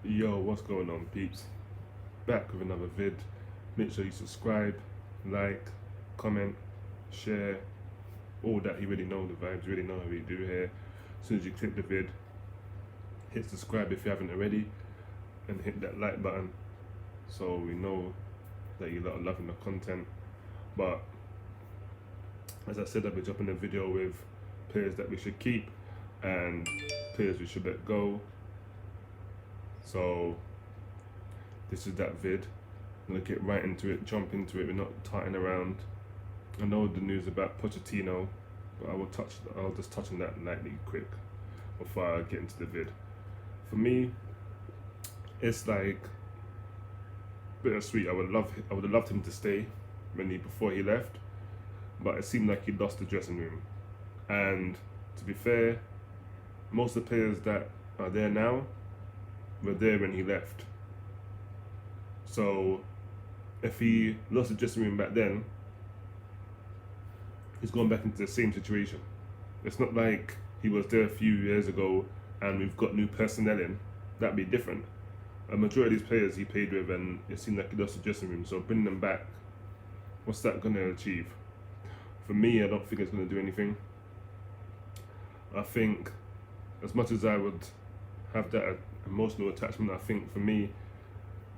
Yo, what's going on, peeps? Back with another vid. Make sure you subscribe, like, comment, share, all that. You already know the vibes, you already know how we do here. As soon as you click the vid, hit subscribe if you haven't already, and hit that like button so we know that you lot are loving the content. But as I said, I'll be dropping a video with players that we should keep and players we should let go. So this is that vid. I'm gonna get right into it, jump into it. We're not tarting around. I know the news about Pochettino, but I'll just touch on that lightly quick before I get into the vid. For me, it's like bittersweet. I would have loved him to stay before he left, but it seemed like he lost the dressing room. And to be fair, most of the players that are there now were there when he left. So if he lost the dressing room back then, he's going back into the same situation. It's not like he was there a few years ago and we've got new personnel in. That'd be different. A majority of these players he played with, and it seemed like he lost the dressing room. So bringing them back, what's that going to achieve? For me, I don't think it's going to do anything. I think as much as I would have that emotional attachment, I think for me,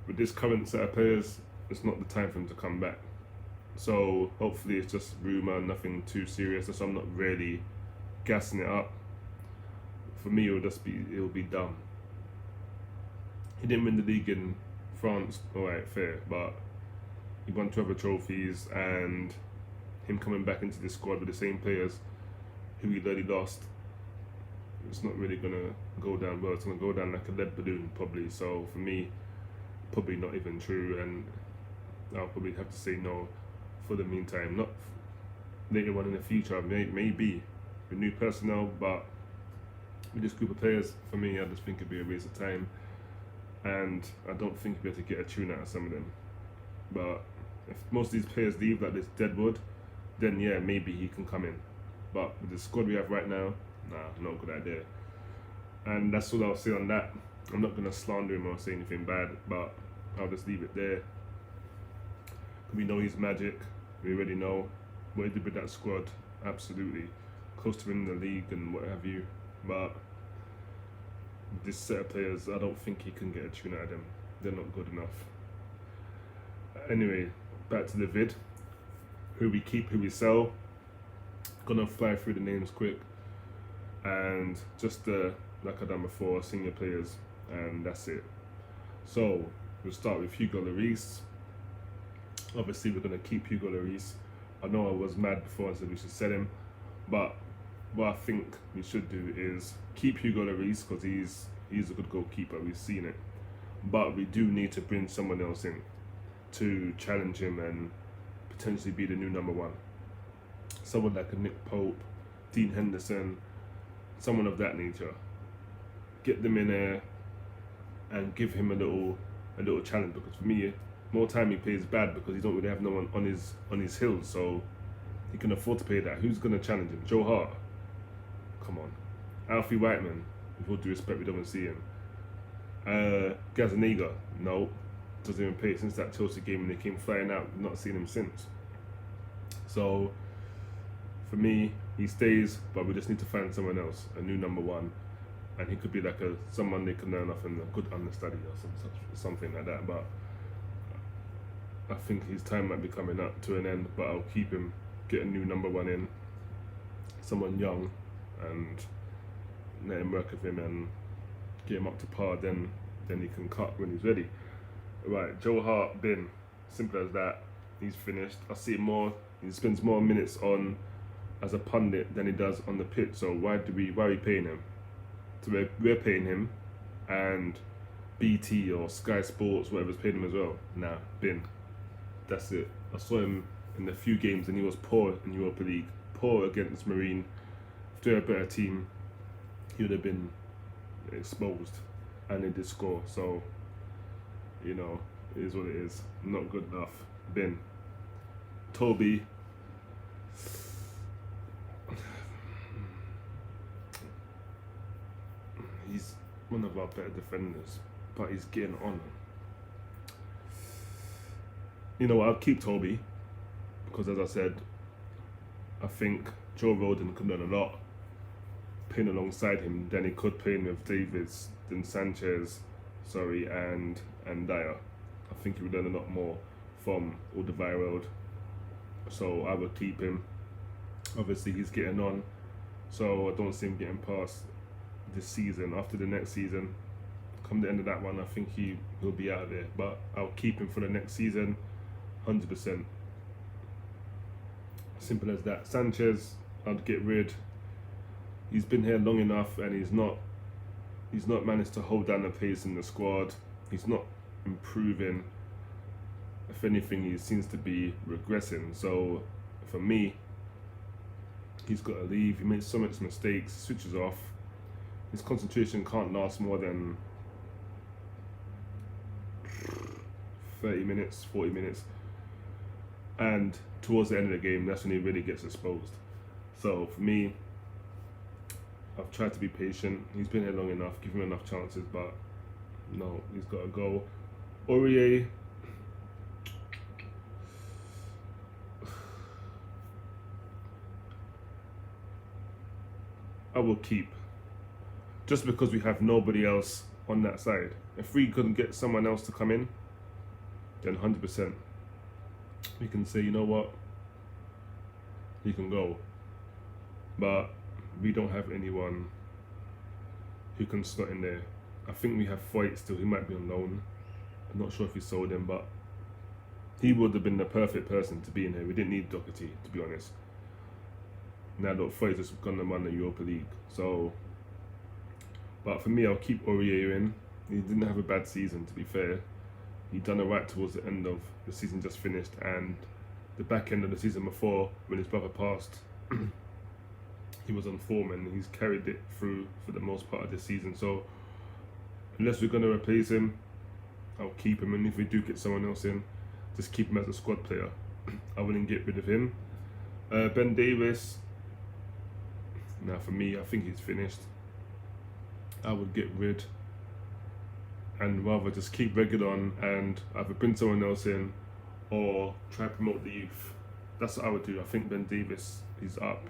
with this current set of players, it's not the time for him to come back. So hopefully it's just rumour, nothing too serious. So I'm not really gassing it up. For me, it'll be dumb. He didn't win the league in France, alright, fair, but he won 2 other trophies, and him coming back into the squad with the same players who he already lost, it's not really gonna go down well. It's gonna go down like a lead balloon probably. So for me, probably not even true, and I'll probably have to say no for the meantime. Not later on in the future, maybe with new personnel, but with this group of players, for me, I just think it'd be a waste of time, and I don't think you'll be able to get a tune out of some of them. But if most of these players leave like this deadwood, then yeah, maybe he can come in. But with the squad we have right now, nah, not a good idea. And that's all I'll say on that. I'm not gonna slander him or say anything bad, but I'll just leave it there. We know he's magic. We already know what he did with that squad. Absolutely close to winning the league and what have you. But this set of players, I don't think he can get a tune out of them. They're not good enough. Anyway, back to the vid. Who we keep, who we sell. Gonna fly through the names quick, and just like I've done before, senior players, and that's it. So we'll start with Hugo Lloris. Obviously, we're gonna keep Hugo Lloris. I know I was mad before and said we should sell him, but what I think we should do is keep Hugo Lloris because he's a good goalkeeper. We've seen it, but we do need to bring someone else in to challenge him and potentially be the new number 1. Someone like a Nick Pope, Dean Henderson, someone of that nature. Get them in there and give him a little challenge, because for me, more time he plays bad because he don't really have no one on his heels, so he can afford to pay that. Who's gonna challenge him? Joe Hart? Come on. Alfie Whiteman, with all due respect, we don't want to see him. Gazaniga? No. Doesn't even play since that Chelsea game when they came flying out. We've not seen him since. So for me, he stays, but we just need to find someone else, a new number 1, and he could be like someone they can learn off and a good understudy or something like that. But I think his time might be coming up to an end. But I'll keep him, get a new number 1 in, someone young, and let him work with him and get him up to par. Then he can cut when he's ready. Right, Joe Hart, bin. Simple as that. He's finished. I see more. He spends more minutes on as a pundit than he does on the pitch. So why are we paying him? So we're paying him, and BT or Sky Sports, whatever's paying him as well. Nah, bin. That's it. I saw him in a few games and he was poor in Europa League. Poor against Marine. If they're a better team, he would have been exposed, and they did score. So, you know, it is what it is. Not good enough. Bin. Toby. He's one of our better defenders. but he's getting on. You know what? I'll keep Toby because, as I said, I think Joe Roden could learn a lot playing alongside him than he could playing with Davis, then Sanchez, and Dyer. I think he would learn a lot more from Alderweireld. So I would keep him. Obviously, he's getting on, so I don't see him getting past this season. After the next season, come the end of that one, I think he'll be out of there. But I'll keep him for the next season, 100%. Simple as that. Sanchez, I'd get rid. He's been here long enough, and he's not managed to hold down the pace in the squad. He's not improving. If anything, he seems to be regressing. So for me, he's got to leave. He makes so much mistakes, switches off. His concentration can't last more than 30 minutes, 40 minutes. And towards the end of the game, that's when he really gets exposed. So for me, I've tried to be patient. He's been here long enough, give him enough chances, but no, he's got to go. Aurier, I will keep. Just because we have nobody else on that side. If we couldn't get someone else to come in, then 100%. We can say, you know what, he can go. But we don't have anyone who can slot in there. I think we have Foyt still. He might be on loan. I'm not sure if we sold him, but he would have been the perfect person to be in here. We didn't need Doherty, to be honest. Now that Foyt has gone to run the Europa League. So, but for me, I'll keep Aurier in. He didn't have a bad season, to be fair. He done it right towards the end of the season just finished, and the back end of the season before, when his brother passed, he was on form, and he's carried it through for the most part of this season. So unless we're going to replace him, I'll keep him, and if we do get someone else in, just keep him as a squad player. I wouldn't get rid of him. Ben Davis, now for me, I think he's finished. I would get rid and rather just keep Reguilon and either bring someone else in or try to promote the youth. That's what I would do. I think Ben Davis, he's up.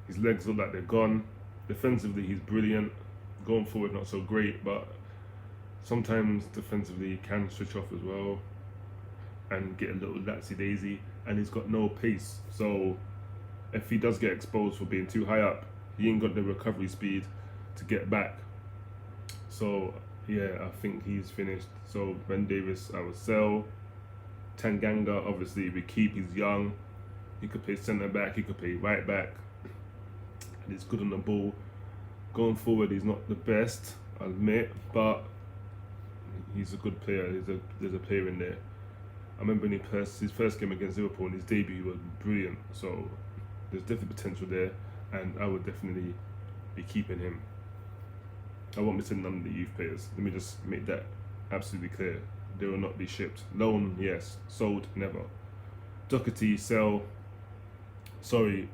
His legs look like they're gone. Defensively, he's brilliant. Going forward, not so great, but sometimes defensively he can switch off as well and get a little latsy-daisy, and he's got no pace. So if he does get exposed for being too high up, he ain't got the recovery speed to get back. So yeah, I think he's finished. So Ben Davis, I would sell. Tanganga, obviously we keep. He's young. He could play centre back. He could play right back. And he's good on the ball. Going forward, he's not the best, I admit, but he's a good player. There's a player in there. I remember in his first game against Liverpool, in his debut, he was brilliant. So there's definitely potential there, and I would definitely be keeping him. I won't be sending none of the youth players. Let me just make that absolutely clear. They will not be shipped. Loan, yes. Sold, never. Doherty, sell. Sorry,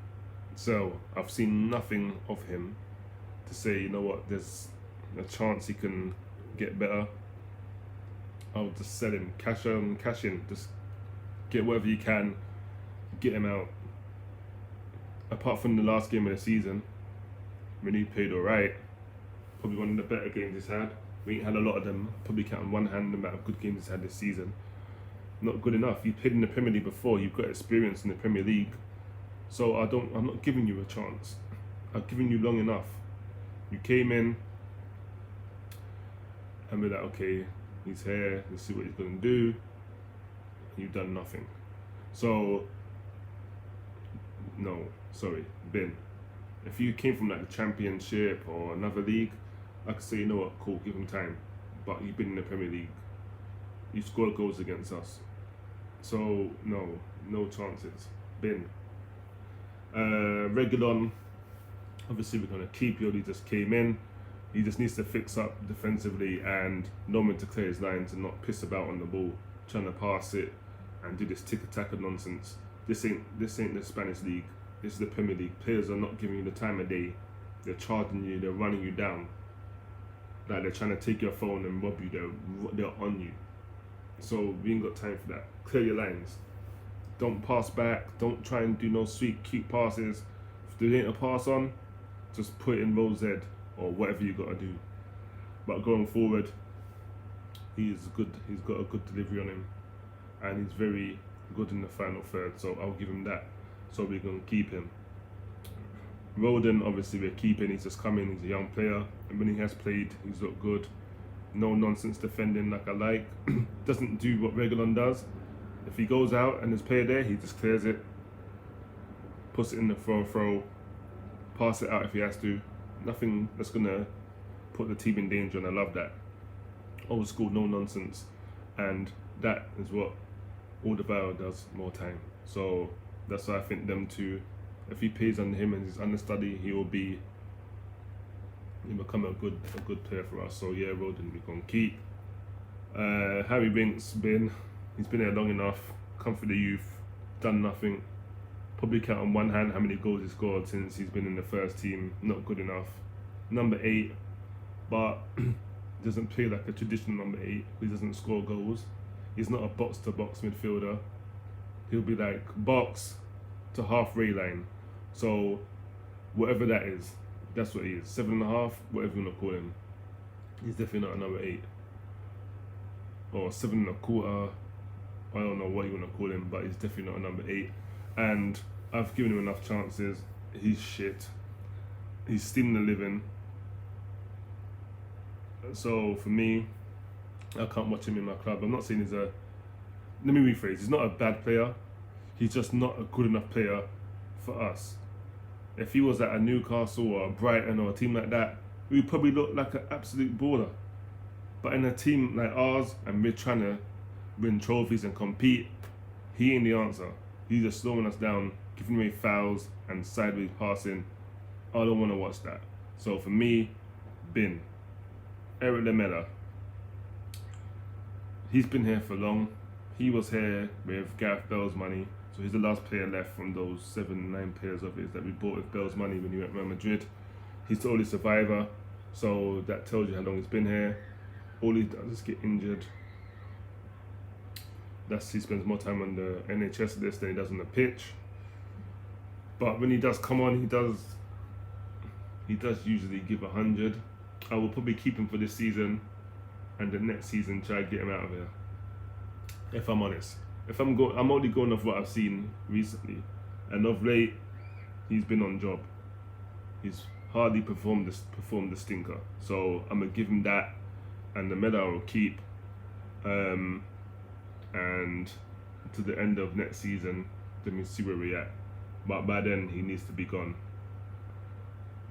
sell. I've seen nothing of him to say, you know what, there's a chance he can get better. I'll just sell him. Cash in. Just get whatever you can. Get him out. Apart from the last game of the season, when he played alright. Probably one of the better games he's had. We ain't had a lot of them. Probably count on one hand the amount of good games he's had this season. Not good enough. You played in the Premier League before. You've got experience in the Premier League. So I'm not giving you a chance. I've given you long enough. You came in and we're like, okay, he's here. Let's see what he's going to do. You've done nothing. So, no, sorry, bin. If you came from like the Championship or another league, I could say, you know what, cool, give him time. But you've been in the Premier League. You scored goals against us. So, no chances. Bin. Reguilon, obviously we're going to keep you. He just came in. He just needs to fix up defensively and know when to clear his lines and not piss about on the ball, trying to pass it and do this tick-attack nonsense. This ain't the Spanish league. This is the Premier League. Players are not giving you the time of day. They're charging you. They're running you down. Like they're trying to take your phone and rob you. They're on you. So we ain't got time for that. Clear your lines. Don't pass back. Don't try and do no sweet, cute passes. If there ain't a pass on, just put it in row Z or whatever you got to do. But going forward, he's good. He's got a good delivery on him, and he's very good in the final third. So I'll give him that. So we're gonna keep him. Roden, obviously we're keeping. He's just come in. He's a young player, and when he has played, he's looked good. No nonsense defending like I like. Doesn't do what Reguilon does. If he goes out and there's player there, he just clears it, puts it in the throw, pass it out if he has to. Nothing that's gonna put the team in danger, and I love that. Old school, no nonsense, and that is what Alderweireld does more time. So that's why I think them two, if he pays under him and his understudy, he'll become a good player for us. So yeah, Roden we're gonna keep. Harry Winks he's been here long enough, come for the youth, done nothing. Probably count on one hand how many goals he scored since he's been in the first team. Not good enough. Number 8, but doesn't play like a traditional number 8. He doesn't score goals. He's not a box-to-box midfielder. He'll be like box to halfway line. So whatever that is, that's what he is. 7.5, whatever you want to call him. He's definitely not a number 8. Or 7.25. I don't know what you want to call him, but he's definitely not a number 8. And I've given him enough chances. He's shit. He's stealing the living. So for me, I can't watch him in my club. I'm not saying he's a... Let me rephrase. He's not a bad player. He's just not a good enough player for us. If he was at a Newcastle or a Brighton or a team like that, we'd probably look like an absolute baller. But in a team like ours, and we're trying to win trophies and compete, he ain't the answer. He's just slowing us down, giving away fouls and sideways passing. I don't want to watch that. So for me, bin. Eric Lamela. He's been here for long. He was here with Gareth Bale's money. So he's the last player left from those 7-9 players of his that we bought with Bale's money when he went to Real Madrid. He's the only survivor. So that tells you how long he's been here. All he does is get injured. He spends more time on the NHS list than he does on the pitch. But when he does come on, he does usually give 100. I will probably keep him for this season, and the next season try to get him out of here. If I'm honest, I'm only going off what I've seen recently, and of late, he's been on job. He's hardly performed the stinker. So I'm gonna give him that, and the medal I will keep. And to the end of next season, let me see where we're at. But by then, he needs to be gone.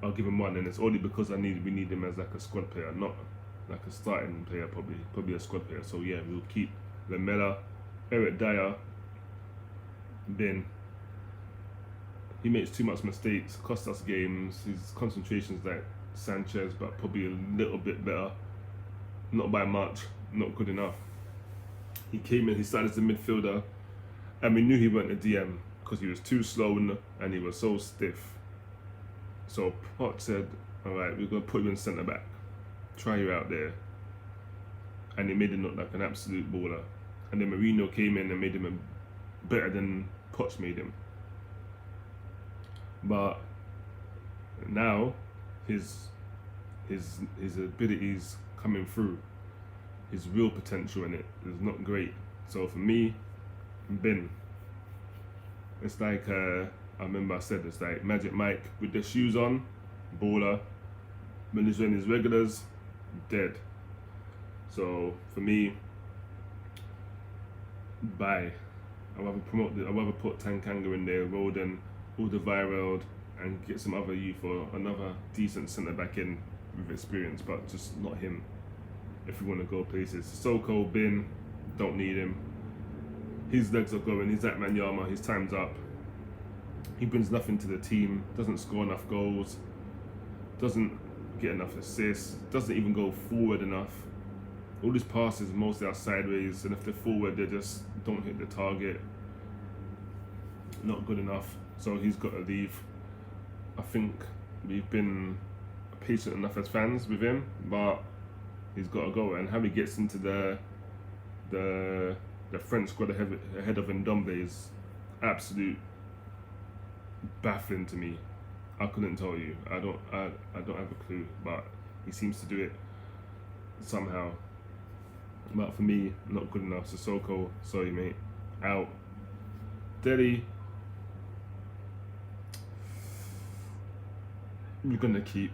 I'll give him 1, and it's only because we need him as like a squad player, not like a starting player, probably a squad player. So yeah, we'll keep Lamela. Eric Dyer, bin. He makes too much mistakes, cost us games. His concentration's like Sanchez, but probably a little bit better. Not by much, not good enough. He came in, he started as a midfielder, and we knew he went to DM because he was too slow and he was so stiff. So Pot said, all right, we're going to put you in centre back. Try you out there. And he made him look like an absolute baller. And then Mourinho came in and made him better than Poch made him. But now his abilities coming through. His real potential in it is not great. So for me, bin. It's like I remember I said it's like Magic Mike with the shoes on, baller. When he's wearing his regulars, dead. So for me, bye. I'd rather put Tankanga in there, Roden, Alderweireld, and get some other youth or another decent centre back in with experience, but just not him. If we want to go places, Sissoko, bin, don't need him. His legs are going. He's that Manyama. His time's up. He brings nothing to the team. Doesn't score enough goals. Doesn't get enough assists. Doesn't even go forward enough. All his passes mostly are sideways, and if they're forward, they just don't hit the target. Not good enough. So he's got to leave. I think we've been patient enough as fans with him, but he's got to go. And how he gets into the French squad ahead of Ndombele is absolute baffling to me. I couldn't tell you. I don't have a clue, but he seems to do it somehow. But for me, not good enough. Sissoko, sorry mate, out. Dele, we're gonna keep,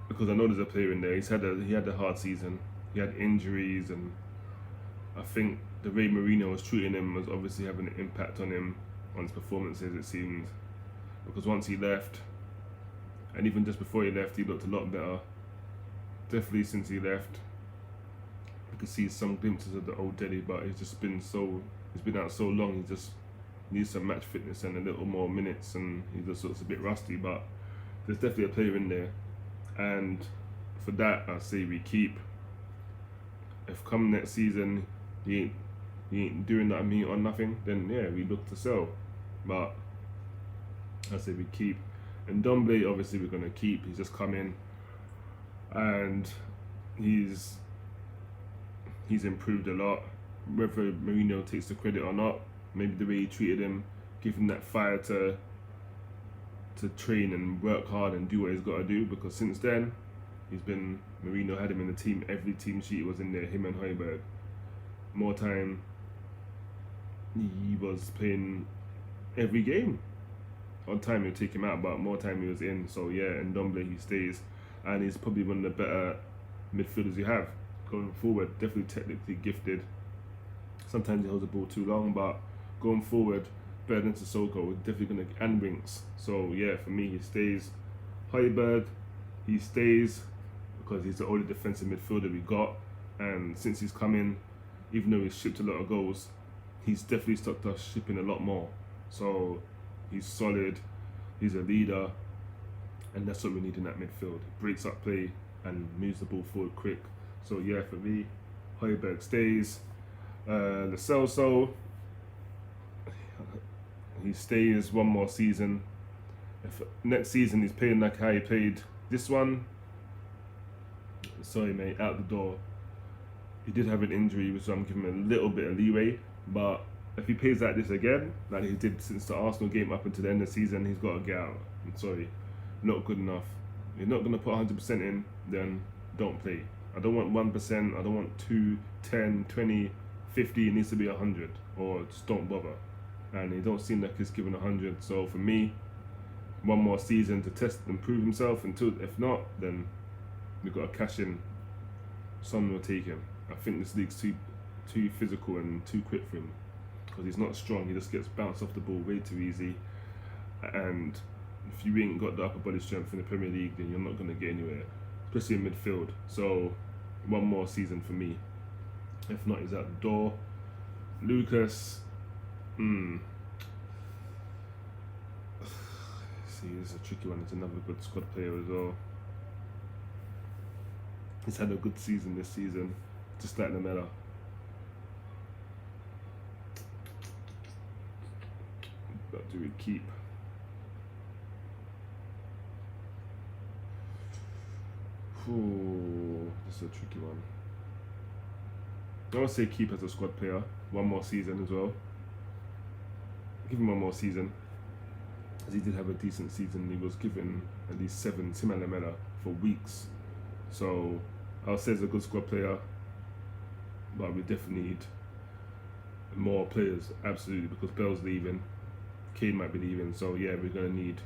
because I know there's a player in there. He had a hard season. He had injuries, and I think the way Mourinho was treating him was obviously having an impact on him, on his performances, it seems. Because once he left, and even just before he left, he looked a lot better. Definitely since he left, you could see some glimpses of the old Dele, but he's been out so long. He just needs some match fitness and a little more minutes, and he just looks a bit rusty. But there's definitely a player in there, and for that I say we keep. If come next season he ain't doing that or nothing, then yeah, we look to sell. But I say we keep. And Ndombele, obviously we're gonna keep. He's just come in, and he's improved a lot. Whether Mourinho takes the credit or not, maybe the way he treated him, give him that fire to train and work hard and do what he's got to do. Because since then, Mourinho had him in the team. Every team sheet was in there, him and Højbjerg. More time, he was playing every game. On time he'd take him out, but more time he was in. So yeah, and Ndombele, he stays, and he's probably one of the better midfielders you have going forward. Definitely technically gifted. Sometimes he holds the ball too long, but going forward, better than Sissoko. Definitely gonna, and Winks. So yeah, for me, he stays. Højbjerg, he stays because he's the only defensive midfielder we got, and since he's come in, even though he's shipped a lot of goals, he's definitely stopped us shipping a lot more. So he's solid, he's a leader, and that's what we need in that midfield. Breaks up play and moves the ball forward quick. So yeah, for me, Højbjerg stays. Lo Celso, he stays one more season. If next season he's playing like how he played this one, sorry mate, out the door. He did have an injury, so I'm giving him a little bit of leeway, but if he plays like this again, like he did since the Arsenal game up until the end of the season, he's got to get out. I'm sorry, not good enough. If you're not going to put 100% in, then don't play. I don't want 1%, I don't want 2, 10, 20, 50, it needs to be 100, or just don't bother. And he don't seem like he's given 100, so for me, one more season to test and prove himself. If not, then we've got to cash in. Someone will take him. I think this league's too physical and too quick for him, because he's not strong. He just gets bounced off the ball way too easy, and if you ain't got the upper body strength in the Premier League, then you're not going to get anywhere, especially in midfield. So one more season for me. If not, he's out the door. Lucas, see, this is a tricky one. He's another good squad player as well. He's had a good season this season, just like Lamela. But do we keep? Ooh, this is a tricky one. I would say keep as a squad player. One more season as well. Give him one more season, as he did have a decent season. He was given at least 7, Tim Lamela, for weeks. So I'll say he's a good squad player, but we definitely need more players, absolutely, because Bell's leaving, Kane might be leaving, so yeah, we're going to need,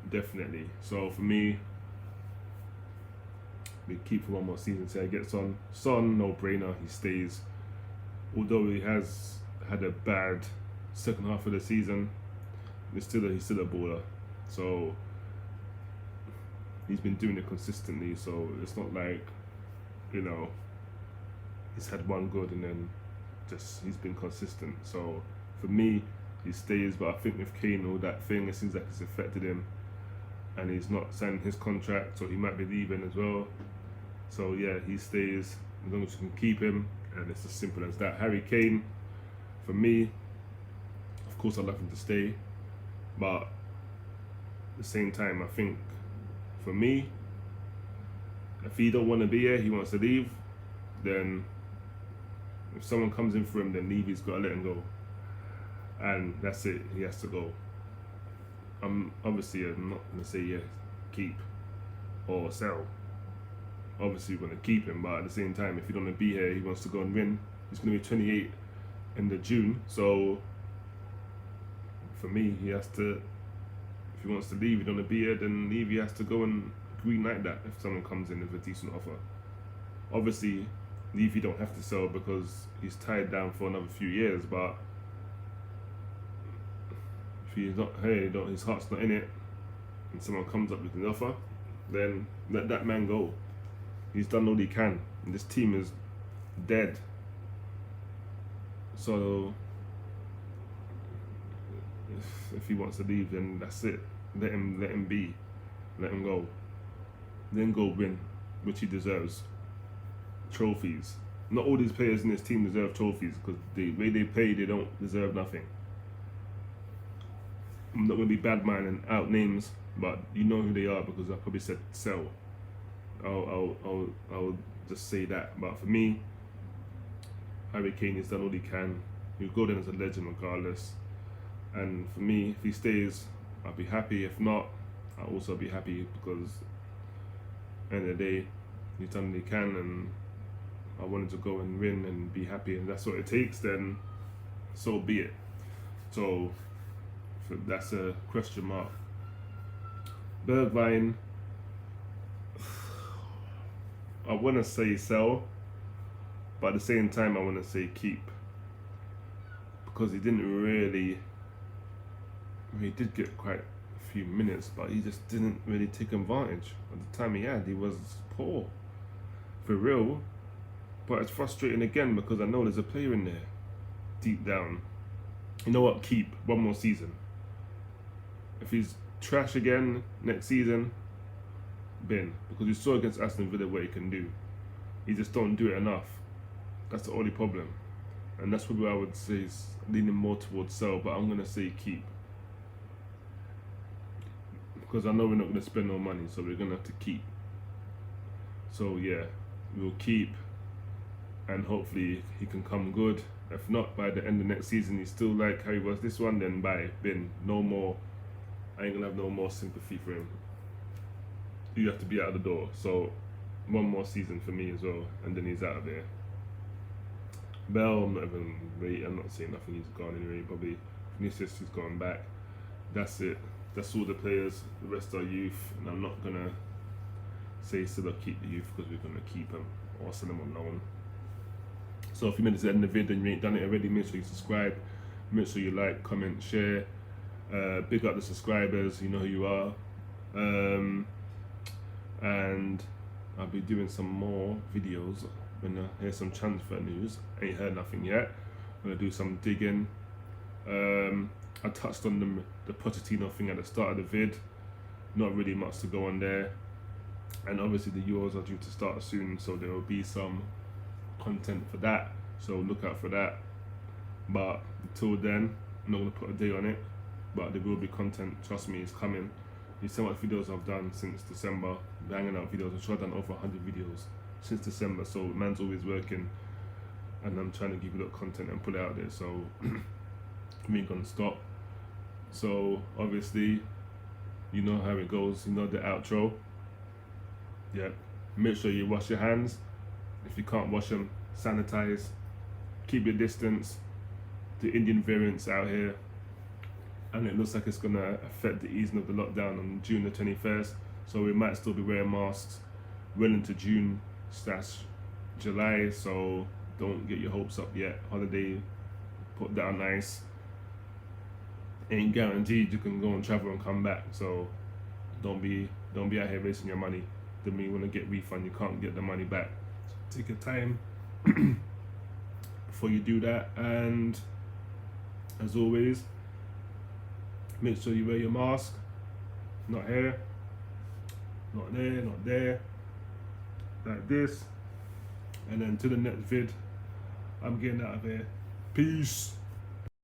definitely. So for me, we keep for one more season, see how he gets on. Son, no brainer, he stays. Although he has had a bad second half of the season, he's still a baller. So he's been doing it consistently, so it's not like, you know, he's had one good and then just he's been consistent. So for me, he stays. But I think with Kane, all that thing, it seems like it's affected him, and he's not signing his contract, so he might be leaving as well. So yeah, he stays as long as we can keep him, and it's as simple as that. Harry Kane, for me, of course I'd love him to stay, but at the same time, I think for me, If he don't want to be here, he wants to leave, then if someone comes in for him, then Levy's got to let him go. And that's it, he has to go. Obviously, I'm not going to say yeah, keep or sell. Obviously, we're going to keep him, but at the same time, if he don't want to be here, he wants to go and win. He's going to be 28 in the June, so for me, he has to, if he wants to leave, he don't want to be here, then Levy has to go and green light that if someone comes in with a decent offer. Obviously, Levy don't have to sell because he's tied down for another few years, but if he's not here, his heart's not in it, and someone comes up with an offer, then let that man go. He's done all he can, and this team is dead. So if he wants to leave, then that's it. Let him be. Let him go. Then go win, which he deserves. Trophies. Not all these players in this team deserve trophies because the way they play, they don't deserve nothing. I'm not going to be bad minding out names, but you know who they are because I probably said sell. I'll just say that. But for me, Harry Kane has done all he can. He'll go down as a legend regardless. And for me, if he stays, I'll be happy. If not, I'll also be happy because at the end of the day, he's done what he can, and I wanted to go and win and be happy, and that's what it takes. Then, so be it. So that's a question mark. Bergwijn, I want to say sell, but at the same time I want to say keep because he didn't really. He did get quite a few minutes, but he just didn't really take advantage. At the time he had, he was poor, for real. But it's frustrating again because I know there's a player in there, deep down. You know what? Keep one more season. If he's trash again next season, bin. Because you saw against Aston Villa what he can do. He just don't do it enough. That's the only problem. And that's probably what I would say is leaning more towards sell, but I'm going to say keep. Because I know we're not going to spend no money, so we're going to have to keep. So yeah, we'll keep, and hopefully he can come good. If not, by the end of next season he's still like how he was this one, then bye, bin. No more. I ain't going to have no more sympathy for him. You have to be out of the door. So one more season for me as well, and then he's out of there. Bell, I'm not saying nothing, he's gone anyway. Probably Vinicius is going back. That's it. That's all the players. The rest are youth, and I'm not gonna say still keep the youth because we're gonna keep them or send them on loan. So if you made it to the end of the video and you ain't done it already, make sure you subscribe, make sure you like, comment, share. Big up the subscribers, you know who you are. And I'll be doing some more videos when I hear some transfer news. Ain't heard nothing yet. I'm gonna do some digging. I touched on the Pochettino thing at the start of the vid. Not really much to go on there. And obviously the Euros are due to start soon, so there will be some content for that. So look out for that. But until then, I'm not gonna put a day on it. But there will be content, trust me, it's coming. You see what videos I've done since December, banging out videos. I'm sure I've done over 100 videos since December, so man's always working, and I'm trying to give you a lot of content and put it out there, so we ain't gonna stop. So obviously, you know how it goes, you know the outro. Yeah, make sure you wash your hands. If you can't wash them, sanitize, keep your distance. The Indian variants out here, and it looks like it's going to affect the easing of the lockdown on June the 21st, so we might still be wearing masks well into June/July, so don't get your hopes up yet. Holiday, put that on ice. Ain't guaranteed you can go and travel and come back, so don't be out here wasting your money. Then when you want to get refund, you can't get the money back. So take your time before you do that, and as always, make sure you wear your mask. Not here, not there, not there. Like this. And then to the next vid, I'm getting out of here. Peace.